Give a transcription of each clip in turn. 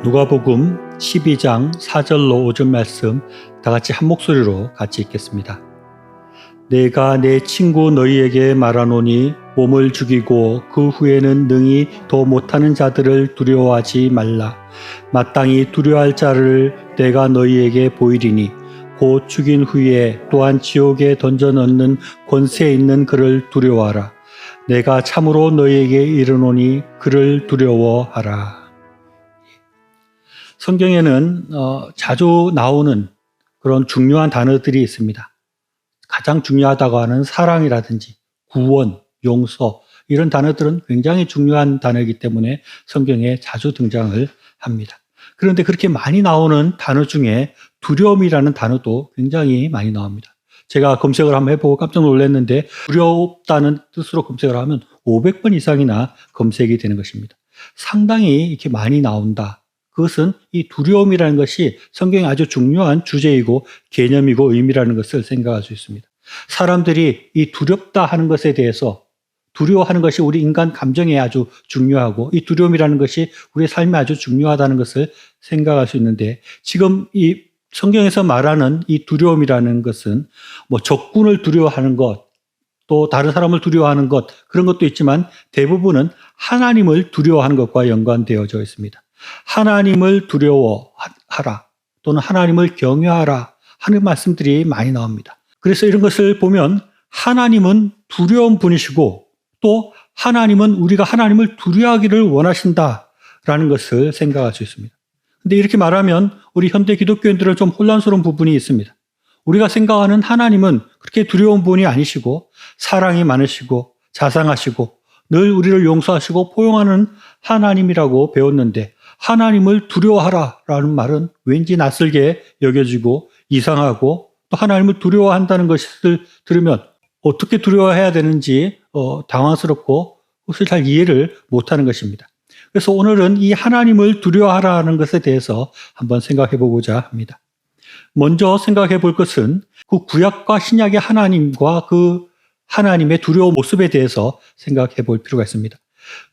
누가복음 12장 4절로 5절 말씀 다 같이 한 목소리로 같이 읽겠습니다. 내가 내 친구 너희에게 말하노니 몸을 죽이고 그 후에는 능히 더 못하는 자들을 두려워하지 말라. 마땅히 두려워할 자를 내가 너희에게 보이리니 곧 죽인 후에 또한 지옥에 던져 넣는 권세 있는 그를 두려워하라. 내가 참으로 너희에게 이르노니 그를 두려워하라. 성경에는 자주 나오는 그런 중요한 단어들이 있습니다. 가장 중요하다고 하는 사랑이라든지 구원, 용서 이런 단어들은 굉장히 중요한 단어이기 때문에 성경에 자주 등장을 합니다. 그런데 그렇게 많이 나오는 단어 중에 두려움이라는 단어도 굉장히 많이 나옵니다. 제가 검색을 한번 해보고 깜짝 놀랐는데 두렵다는 뜻으로 검색을 하면 500번 이상이나 검색이 되는 것입니다. 상당히 이렇게 많이 나온다. 그것은 이 두려움이라는 것이 성경에 아주 중요한 주제이고 개념이고 의미라는 것을 생각할 수 있습니다. 사람들이 이 두렵다 하는 것에 대해서 두려워하는 것이 우리 인간 감정에 아주 중요하고 이 두려움이라는 것이 우리의 삶에 아주 중요하다는 것을 생각할 수 있는데 지금 이 성경에서 말하는 이 두려움이라는 것은 뭐 적군을 두려워하는 것, 또 다른 사람을 두려워하는 것 그런 것도 있지만 대부분은 하나님을 두려워하는 것과 연관되어져 있습니다. 하나님을 두려워하라 또는 하나님을 경외하라 하는 말씀들이 많이 나옵니다. 그래서 이런 것을 보면 하나님은 두려운 분이시고 또 하나님은 우리가 하나님을 두려워하기를 원하신다라는 것을 생각할 수 있습니다. 그런데 이렇게 말하면 우리 현대 기독교인들은 좀 혼란스러운 부분이 있습니다. 우리가 생각하는 하나님은 그렇게 두려운 분이 아니시고 사랑이 많으시고 자상하시고 늘 우리를 용서하시고 포용하는 하나님이라고 배웠는데 하나님을 두려워하라라는 말은 왠지 낯설게 여겨지고 이상하고 또 하나님을 두려워한다는 것을 들으면 어떻게 두려워해야 되는지 당황스럽고 그것을 잘 이해를 못하는 것입니다. 그래서 오늘은 이 하나님을 두려워하라는 것에 대해서 한번 생각해 보고자 합니다. 먼저 생각해 볼 것은 그 구약과 신약의 하나님과 그 하나님의 두려운 모습에 대해서 생각해 볼 필요가 있습니다.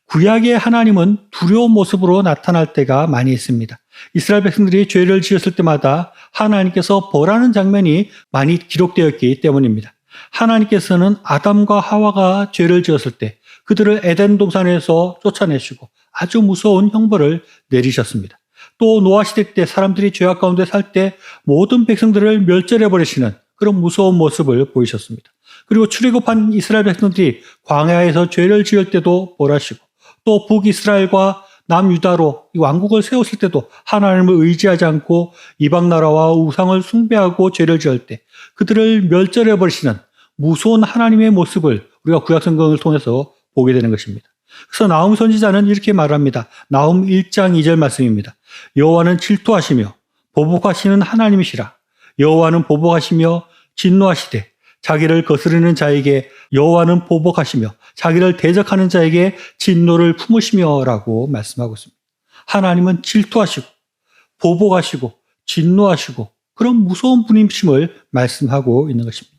구약의 하나님은 두려운 모습으로 나타날 때가 많이 있습니다. 이스라엘 백성들이 죄를 지었을 때마다 하나님께서 벌하는 장면이 많이 기록되었기 때문입니다. 하나님께서는 아담과 하와가 죄를 지었을 때 그들을 에덴 동산에서 쫓아내시고 아주 무서운 형벌을 내리셨습니다. 또 노아 시대 때 사람들이 죄악 가운데 살 때 모든 백성들을 멸절해 버리시는 그런 무서운 모습을 보이셨습니다. 그리고 출애굽한 이스라엘 백성들이 광야에서 죄를 지을 때도 벌하시고 또 북이스라엘과 남유다로 왕국을 세웠을 때도 하나님을 의지하지 않고 이방 나라와 우상을 숭배하고 죄를 지을 때 그들을 멸절해 버리시는 무서운 하나님의 모습을 우리가 구약 성경을 통해서 보게 되는 것입니다. 그래서 나훔 선지자는 이렇게 말합니다. 나훔 1장 2절 말씀입니다. 여호와는 질투하시며 보복하시는 하나님이시라. 여호와는 보복하시며 진노하시되 자기를 거스르는 자에게 여호와는 보복하시며 자기를 대적하는 자에게 진노를 품으시며 라고 말씀하고 있습니다. 하나님은 질투하시고 보복하시고 진노하시고 그런 무서운 분이심을 말씀하고 있는 것입니다.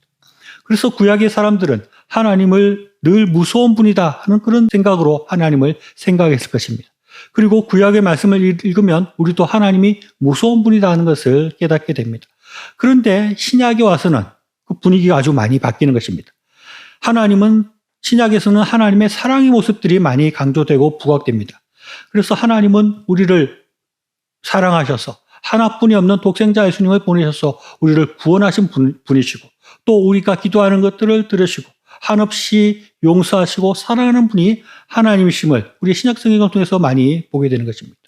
그래서 구약의 사람들은 하나님을 늘 무서운 분이다 하는 그런 생각으로 하나님을 생각했을 것입니다. 그리고 구약의 말씀을 읽으면 우리도 하나님이 무서운 분이다 하는 것을 깨닫게 됩니다. 그런데 신약에 와서는 그 분위기가 아주 많이 바뀌는 것입니다. 하나님은 신약에서는 하나님의 사랑의 모습들이 많이 강조되고 부각됩니다. 그래서 하나님은 우리를 사랑하셔서 하나뿐이 없는 독생자 예수님을 보내셔서 우리를 구원하신 분이시고 또 우리가 기도하는 것들을 들으시고 한없이 용서하시고 사랑하는 분이 하나님이심을 우리 신약 성경을 통해서 많이 보게 되는 것입니다.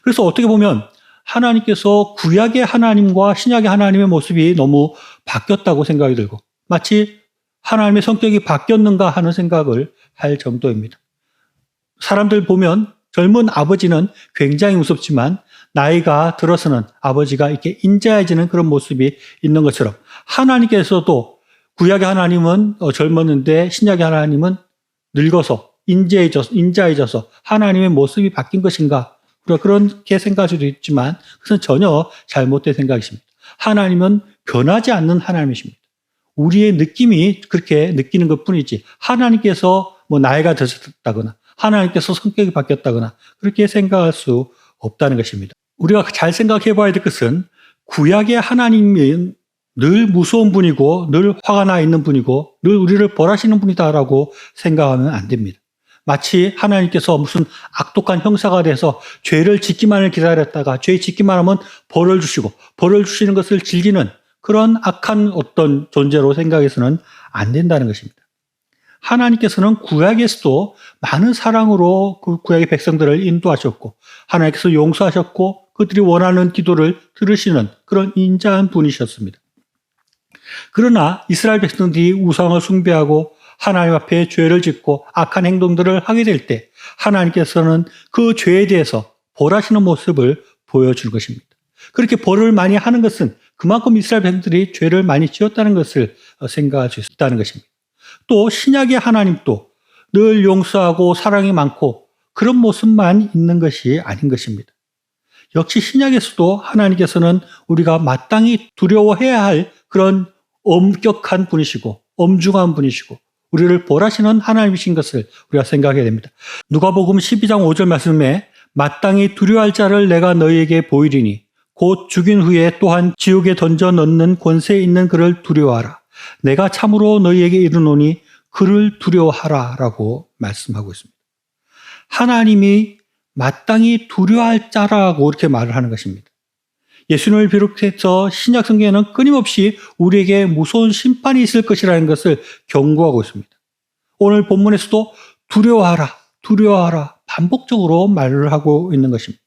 그래서 어떻게 보면 하나님께서 구약의 하나님과 신약의 하나님의 모습이 너무 바뀌었다고 생각이 들고 마치 하나님의 성격이 바뀌었는가 하는 생각을 할 정도입니다. 사람들 보면 젊은 아버지는 굉장히 무섭지만 나이가 들어서는 아버지가 이렇게 인자해지는 그런 모습이 있는 것처럼 하나님께서도 구약의 하나님은 젊었는데 신약의 하나님은 늙어서 인자해져서 하나님의 모습이 바뀐 것인가? 그렇게 생각할 수도 있지만 그것은 전혀 잘못된 생각이십니다. 하나님은 변하지 않는 하나님이십니다. 우리의 느낌이 그렇게 느끼는 것뿐이지 하나님께서 뭐 나이가 드셨다거나 하나님께서 성격이 바뀌었다거나 그렇게 생각할 수 없다는 것입니다. 우리가 잘 생각해 봐야 될 것은 구약의 하나님은 늘 무서운 분이고 늘 화가 나 있는 분이고 늘 우리를 벌하시는 분이다라고 생각하면 안 됩니다. 마치 하나님께서 무슨 악독한 형사가 돼서 죄를 짓기만을 기다렸다가 죄 짓기만 하면 벌을 주시고 벌을 주시는 것을 즐기는 그런 악한 어떤 존재로 생각해서는 안 된다는 것입니다. 하나님께서는 구약에서도 많은 사랑으로 그 구약의 백성들을 인도하셨고 하나님께서 용서하셨고 그들이 원하는 기도를 들으시는 그런 인자한 분이셨습니다. 그러나 이스라엘 백성들이 우상을 숭배하고 하나님 앞에 죄를 짓고 악한 행동들을 하게 될 때 하나님께서는 그 죄에 대해서 벌하시는 모습을 보여주는 것입니다. 그렇게 벌을 많이 하는 것은 그만큼 이스라엘 백성들이 죄를 많이 지었다는 것을 생각할 수 있다는 것입니다. 또 신약의 하나님도 늘 용서하고 사랑이 많고 그런 모습만 있는 것이 아닌 것입니다. 역시 신약에서도 하나님께서는 우리가 마땅히 두려워해야 할 그런 엄격한 분이시고 엄중한 분이시고 우리를 벌하시는 하나님이신 것을 우리가 생각해야 됩니다. 누가복음 12장 5절 말씀에 마땅히 두려워할 자를 내가 너희에게 보이리니 곧 죽인 후에 또한 지옥에 던져 넣는 권세 있는 그를 두려워하라. 내가 참으로 너희에게 이르노니 그를 두려워하라 라고 말씀하고 있습니다. 하나님이 마땅히 두려워할 자라고 이렇게 말을 하는 것입니다. 예수님을 비롯해서 신약 성경에는 끊임없이 우리에게 무서운 심판이 있을 것이라는 것을 경고하고 있습니다. 오늘 본문에서도 두려워하라, 두려워하라 반복적으로 말을 하고 있는 것입니다.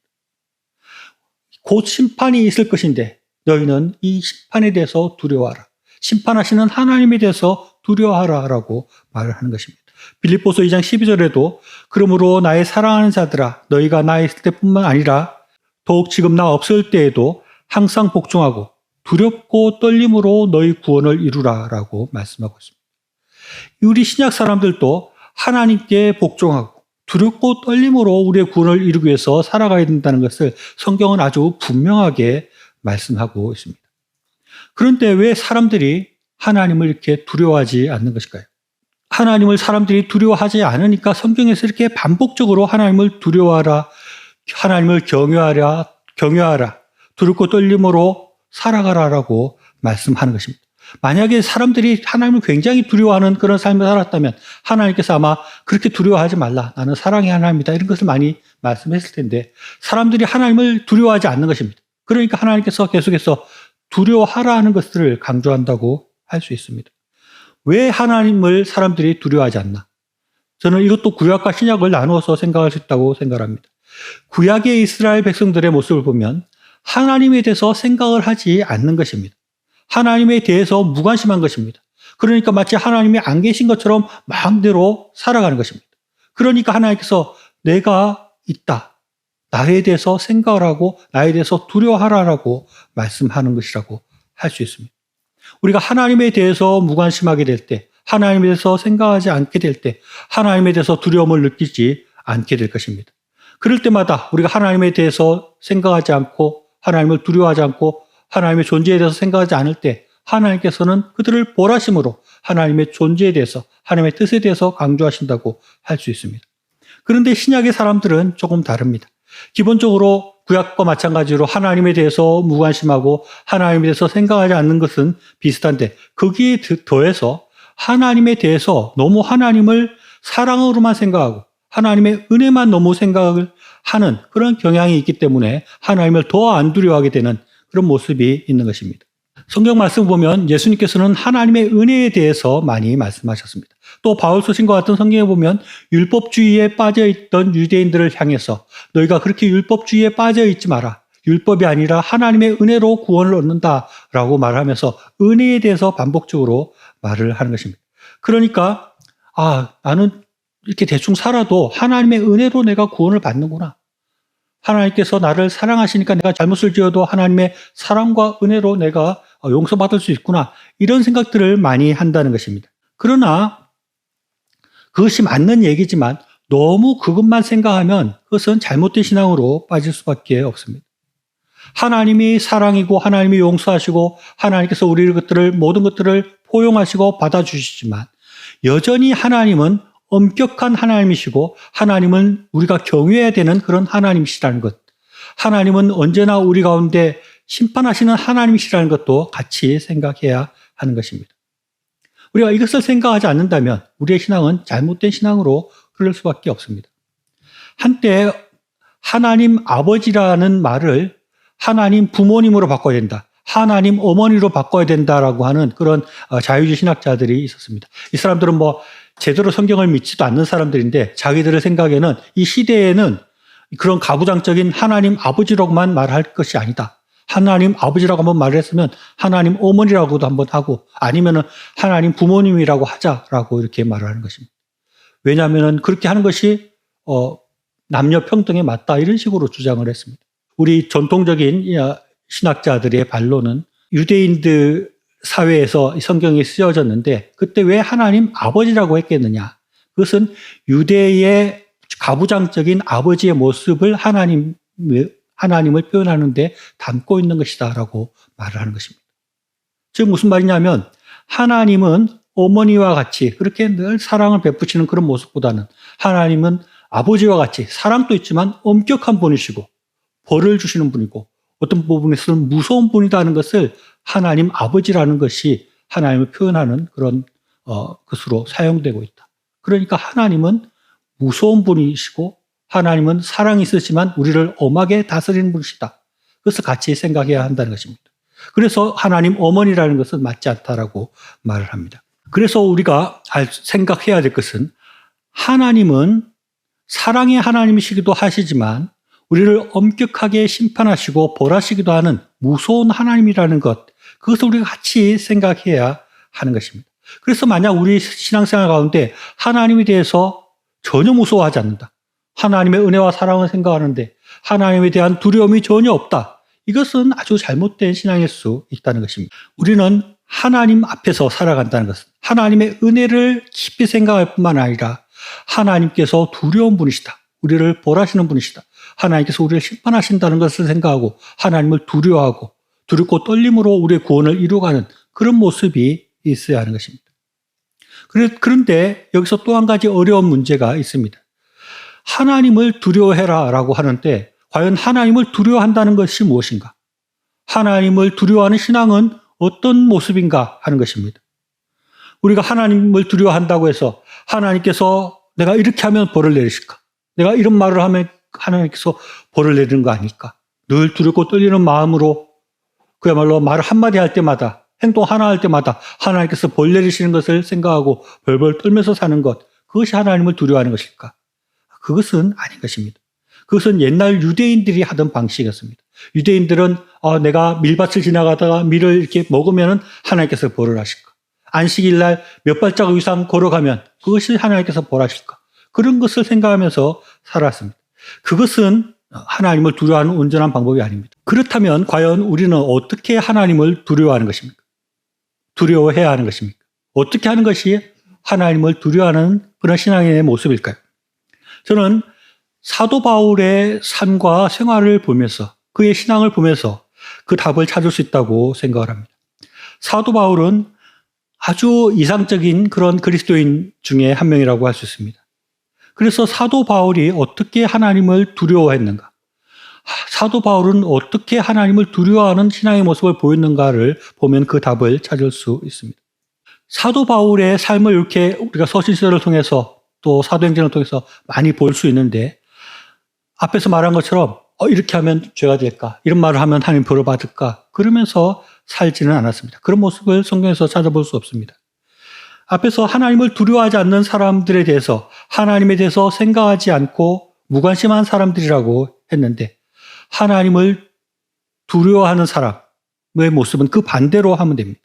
곧 심판이 있을 것인데 너희는 이 심판에 대해서 두려워하라. 심판하시는 하나님에 대해서 두려워하라라고 말을 하는 것입니다. 빌립보서 2장 12절에도 그러므로 나의 사랑하는 자들아 너희가 나 있을 때뿐만 아니라 더욱 지금 나 없을 때에도 항상 복종하고 두렵고 떨림으로 너희 구원을 이루라라고 말씀하고 있습니다. 우리 신약 사람들도 하나님께 복종하고 두렵고 떨림으로 우리의 구원을 이루기 위해서 살아가야 된다는 것을 성경은 아주 분명하게 말씀하고 있습니다. 그런데 왜 사람들이 하나님을 이렇게 두려워하지 않는 것일까요? 하나님을 사람들이 두려워하지 않으니까 성경에서 이렇게 반복적으로 하나님을 두려워하라, 하나님을 경외하라, 두렵고 떨림으로 살아가라라고 말씀하는 것입니다. 만약에 사람들이 하나님을 굉장히 두려워하는 그런 삶을 살았다면 하나님께서 아마 그렇게 두려워하지 말라. 나는 사랑의 하나님이다. 이런 것을 많이 말씀했을 텐데 사람들이 하나님을 두려워하지 않는 것입니다. 그러니까 하나님께서 계속해서 두려워하라 하는 것들을 강조한다고 할 수 있습니다. 왜 하나님을 사람들이 두려워하지 않나? 저는 이것도 구약과 신약을 나누어서 생각할 수 있다고 생각합니다. 구약의 이스라엘 백성들의 모습을 보면 하나님에 대해서 생각을 하지 않는 것입니다. 하나님에 대해서 무관심한 것입니다. 그러니까 마치 하나님이 안 계신 것처럼 마음대로 살아가는 것입니다. 그러니까 하나님께서 내가 있다. 나에 대해서 생각을 하고 나에 대해서 두려워하라라고 말씀하는 것이라고 할 수 있습니다. 우리가 하나님에 대해서 무관심하게 될 때, 하나님에 대해서 생각하지 않게 될 때, 하나님에 대해서 두려움을 느끼지 않게 될 것입니다. 그럴 때마다 우리가 하나님에 대해서 생각하지 않고 하나님을 두려워하지 않고 하나님의 존재에 대해서 생각하지 않을 때 하나님께서는 그들을 벌하심으로 하나님의 존재에 대해서 하나님의 뜻에 대해서 강조하신다고 할 수 있습니다. 그런데 신약의 사람들은 조금 다릅니다. 기본적으로 구약과 마찬가지로 하나님에 대해서 무관심하고 하나님에 대해서 생각하지 않는 것은 비슷한데 거기에 더해서 하나님에 대해서 너무 하나님을 사랑으로만 생각하고 하나님의 은혜만 너무 생각을 하는 그런 경향이 있기 때문에 하나님을 더 안 두려워하게 되는 그런 모습이 있는 것입니다. 성경 말씀 보면 예수님께서는 하나님의 은혜에 대해서 많이 말씀하셨습니다. 또 바울 서신과 같은 성경에 보면 율법주의에 빠져있던 유대인들을 향해서 너희가 그렇게 율법주의에 빠져있지 마라. 율법이 아니라 하나님의 은혜로 구원을 얻는다라고 말하면서 은혜에 대해서 반복적으로 말을 하는 것입니다. 그러니까 나는 이렇게 대충 살아도 하나님의 은혜로 내가 구원을 받는구나. 하나님께서 나를 사랑하시니까 내가 잘못을 지어도 하나님의 사랑과 은혜로 내가 용서받을 수 있구나. 이런 생각들을 많이 한다는 것입니다. 그러나 그것이 맞는 얘기지만 너무 그것만 생각하면 그것은 잘못된 신앙으로 빠질 수밖에 없습니다. 하나님이 사랑이고 하나님이 용서하시고 하나님께서 우리 모든 것들을 포용하시고 받아주시지만 여전히 하나님은 엄격한 하나님이시고 하나님은 우리가 경외해야 되는 그런 하나님이시라는 것. 하나님은 언제나 우리 가운데 심판하시는 하나님이시라는 것도 같이 생각해야 하는 것입니다. 우리가 이것을 생각하지 않는다면 우리의 신앙은 잘못된 신앙으로 흐를 수밖에 없습니다. 한때 하나님 아버지라는 말을 하나님 부모님으로 바꿔야 된다, 하나님 어머니로 바꿔야 된다라고 하는 그런 자유주의 신학자들이 있었습니다. 이 사람들은 제대로 성경을 믿지도 않는 사람들인데 자기들의 생각에는 이 시대에는 그런 가부장적인 하나님 아버지라고만 말할 것이 아니다. 하나님 아버지라고 한번 말을 했으면 하나님 어머니라고도 한번 하고 아니면은 하나님 부모님이라고 하자라고 이렇게 말을 하는 것입니다. 왜냐하면 그렇게 하는 것이 남녀 평등에 맞다 이런 식으로 주장을 했습니다. 우리 전통적인 신학자들의 반론은 유대인들 사회에서 성경이 쓰여졌는데 그때 왜 하나님 아버지라고 했겠느냐. 그것은 유대의 가부장적인 아버지의 모습을 하나님을 표현하는데 담고 있는 것이다라고 말을 하는 것입니다. 즉 무슨 말이냐면 하나님은 어머니와 같이 그렇게 늘 사랑을 베푸시는 그런 모습보다는 하나님은 아버지와 같이 사랑도 있지만 엄격한 분이시고 벌을 주시는 분이고 어떤 부분에서는 무서운 분이라는 것을 하나님 아버지라는 것이 하나님을 표현하는 그런 것으로 사용되고 있다. 그러니까 하나님은 무서운 분이시고 하나님은 사랑이 있으시지만 우리를 엄하게 다스리는 분이시다. 그것을 같이 생각해야 한다는 것입니다. 그래서 하나님 어머니라는 것은 맞지 않다라고 말을 합니다. 그래서 우리가 생각해야 될 것은 하나님은 사랑의 하나님이시기도 하시지만 우리를 엄격하게 심판하시고 벌하시기도 하는 무서운 하나님이라는 것, 그것을 우리가 같이 생각해야 하는 것입니다. 그래서 만약 우리 신앙생활 가운데 하나님에 대해서 전혀 무서워하지 않는다, 하나님의 은혜와 사랑을 생각하는데 하나님에 대한 두려움이 전혀 없다, 이것은 아주 잘못된 신앙일 수 있다는 것입니다. 우리는 하나님 앞에서 살아간다는 것은 하나님의 은혜를 깊이 생각할 뿐만 아니라 하나님께서 두려운 분이시다, 우리를 벌하시는 분이시다, 하나님께서 우리를 심판하신다는 것을 생각하고 하나님을 두려워하고 두렵고 떨림으로 우리의 구원을 이루어가는 그런 모습이 있어야 하는 것입니다. 그런데 여기서 또 한 가지 어려운 문제가 있습니다. 하나님을 두려워해라 라고 하는데 과연 하나님을 두려워한다는 것이 무엇인가? 하나님을 두려워하는 신앙은 어떤 모습인가 하는 것입니다. 우리가 하나님을 두려워한다고 해서 하나님께서 내가 이렇게 하면 벌을 내리실까? 내가 이런 말을 하면 하나님께서 벌을 내리는 거 아닐까? 늘 두렵고 떨리는 마음으로 그야말로 말을 한마디 할 때마다, 행동 하나 할 때마다 하나님께서 벌 내리시는 것을 생각하고 벌벌 떨면서 사는 것, 그것이 하나님을 두려워하는 것일까? 그것은 아닌 것입니다. 그것은 옛날 유대인들이 하던 방식이었습니다. 유대인들은 내가 밀밭을 지나가다가 밀을 이렇게 먹으면 하나님께서 벌을 하실까? 안식일 날 몇 발자국 이상 걸어가면 그것이 하나님께서 벌하실까? 그런 것을 생각하면서 살았습니다. 그것은 하나님을 두려워하는 온전한 방법이 아닙니다. 그렇다면 과연 우리는 어떻게 하나님을 두려워하는 것입니까? 두려워해야 하는 것입니까? 어떻게 하는 것이 하나님을 두려워하는 그런 신앙의 모습일까요? 저는 사도 바울의 삶과 생활을 보면서 그의 신앙을 보면서 그 답을 찾을 수 있다고 생각을 합니다. 사도 바울은 아주 이상적인 그런 그리스도인 중에 한 명이라고 할 수 있습니다. 그래서 사도 바울이 어떻게 하나님을 두려워했는가? 사도 바울은 어떻게 하나님을 두려워하는 신앙의 모습을 보였는가를 보면 그 답을 찾을 수 있습니다. 사도 바울의 삶을 이렇게 우리가 서신서를 통해서 또 사도행전을 통해서 많이 볼 수 있는데 앞에서 말한 것처럼 이렇게 하면 죄가 될까? 이런 말을 하면 하나님 벌을 받을까? 그러면서 살지는 않았습니다. 그런 모습을 성경에서 찾아볼 수 없습니다. 앞에서 하나님을 두려워하지 않는 사람들에 대해서 하나님에 대해서 생각하지 않고 무관심한 사람들이라고 했는데 하나님을 두려워하는 사람의 모습은 그 반대로 하면 됩니다.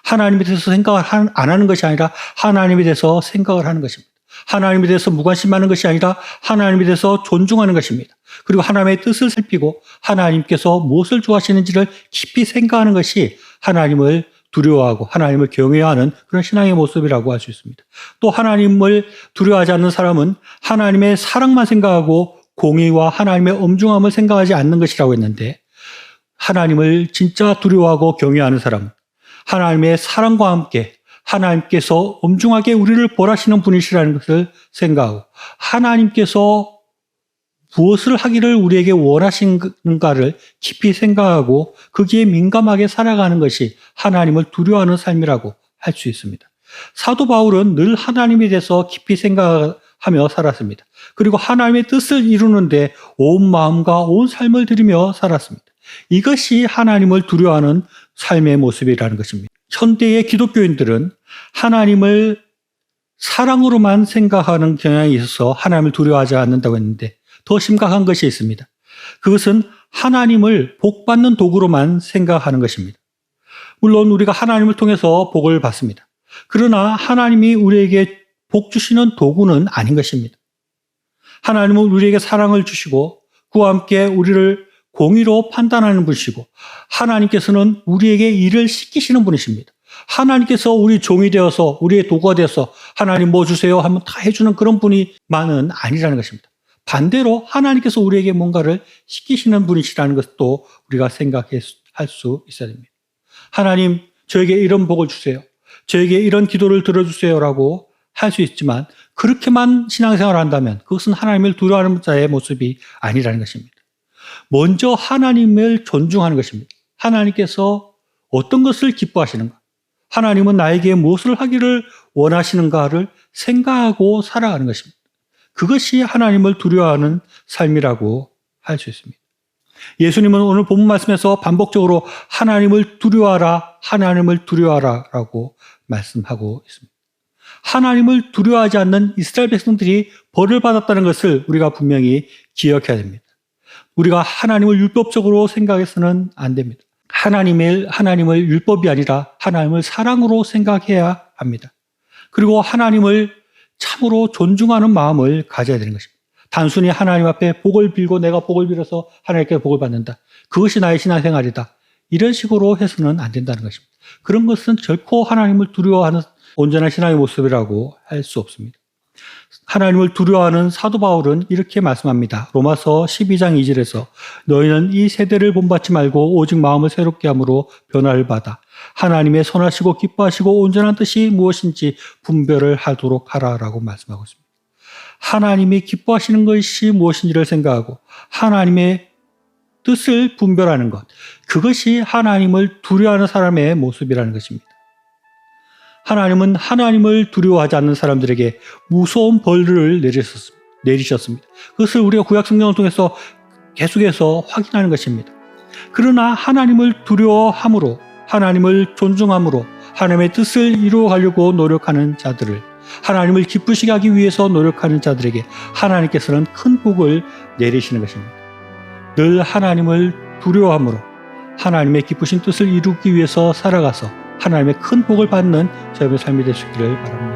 하나님에 대해서 생각을 안 하는 것이 아니라 하나님에 대해서 생각을 하는 것입니다. 하나님에 대해서 무관심하는 것이 아니라 하나님에 대해서 존중하는 것입니다. 그리고 하나님의 뜻을 살피고 하나님께서 무엇을 좋아하시는지를 깊이 생각하는 것이 하나님을 두려워하고 하나님을 경외하는 그런 신앙의 모습이라고 할 수 있습니다. 또 하나님을 두려워하지 않는 사람은 하나님의 사랑만 생각하고 공의와 하나님의 엄중함을 생각하지 않는 것이라고 했는데 하나님을 진짜 두려워하고 경외하는 사람은 하나님의 사랑과 함께 하나님께서 엄중하게 우리를 벌하시는 분이시라는 것을 생각하고 하나님께서 무엇을 하기를 우리에게 원하시는가를 깊이 생각하고 거기에 민감하게 살아가는 것이 하나님을 두려워하는 삶이라고 할 수 있습니다. 사도 바울은 늘 하나님에 대해서 깊이 생각하며 살았습니다. 그리고 하나님의 뜻을 이루는데 온 마음과 온 삶을 들이며 살았습니다. 이것이 하나님을 두려워하는 삶의 모습이라는 것입니다. 현대의 기독교인들은 하나님을 사랑으로만 생각하는 경향이 있어서 하나님을 두려워하지 않는다고 했는데 더 심각한 것이 있습니다. 그것은 하나님을 복받는 도구로만 생각하는 것입니다. 물론 우리가 하나님을 통해서 복을 받습니다. 그러나 하나님이 우리에게 복 주시는 도구는 아닌 것입니다. 하나님은 우리에게 사랑을 주시고 그와 함께 우리를 공의로 판단하는 분이시고 하나님께서는 우리에게 일을 시키시는 분이십니다. 하나님께서 우리 종이 되어서 우리의 도구가 되어서 하나님 뭐 주세요 하면 다 해주는 그런 분이만은 아니라는 것입니다. 반대로 하나님께서 우리에게 뭔가를 시키시는 분이시라는 것도 우리가 생각할 수 있어야 됩니다. 하나님 저에게 이런 복을 주세요. 저에게 이런 기도를 들어주세요라고 할 수 있지만 그렇게만 신앙생활을 한다면 그것은 하나님을 두려워하는 자의 모습이 아니라는 것입니다. 먼저 하나님을 존중하는 것입니다. 하나님께서 어떤 것을 기뻐하시는가? 하나님은 나에게 무엇을 하기를 원하시는가를 생각하고 살아가는 것입니다. 그것이 하나님을 두려워하는 삶이라고 할 수 있습니다. 예수님은 오늘 본문 말씀에서 반복적으로 하나님을 두려워하라, 하나님을 두려워하라 라고 말씀하고 있습니다. 하나님을 두려워하지 않는 이스라엘 백성들이 벌을 받았다는 것을 우리가 분명히 기억해야 됩니다. 우리가 하나님을 율법적으로 생각해서는 안 됩니다. 하나님을 율법이 아니라 하나님을 사랑으로 생각해야 합니다. 그리고 하나님을 참으로 존중하는 마음을 가져야 되는 것입니다. 단순히 하나님 앞에 복을 빌고 내가 복을 빌어서 하나님께 복을 받는다. 그것이 나의 신앙생활이다. 이런 식으로 해서는 안 된다는 것입니다. 그런 것은 결코 하나님을 두려워하는 온전한 신앙의 모습이라고 할 수 없습니다. 하나님을 두려워하는 사도 바울은 이렇게 말씀합니다. 로마서 12장 2절에서 너희는 이 세대를 본받지 말고 오직 마음을 새롭게 함으로 변화를 받아 하나님의 선하시고 기뻐하시고 온전한 뜻이 무엇인지 분별을 하도록 하라라고 말씀하고 있습니다. 하나님이 기뻐하시는 것이 무엇인지를 생각하고 하나님의 뜻을 분별하는 것, 그것이 하나님을 두려워하는 사람의 모습이라는 것입니다. 하나님은 하나님을 두려워하지 않는 사람들에게 무서운 벌을 내리셨습니다. 그것을 우리가 구약 성경을 통해서 계속해서 확인하는 것입니다. 그러나 하나님을 두려워함으로, 하나님을 존중함으로 하나님의 뜻을 이루어가려고 노력하는 자들을, 하나님을 기쁘시게 하기 위해서 노력하는 자들에게 하나님께서는 큰 복을 내리시는 것입니다. 늘 하나님을 두려워함으로 하나님의 기쁘신 뜻을 이루기 위해서 살아가서 하나님의 큰 복을 받는 저의 삶이 되시기를 바랍니다.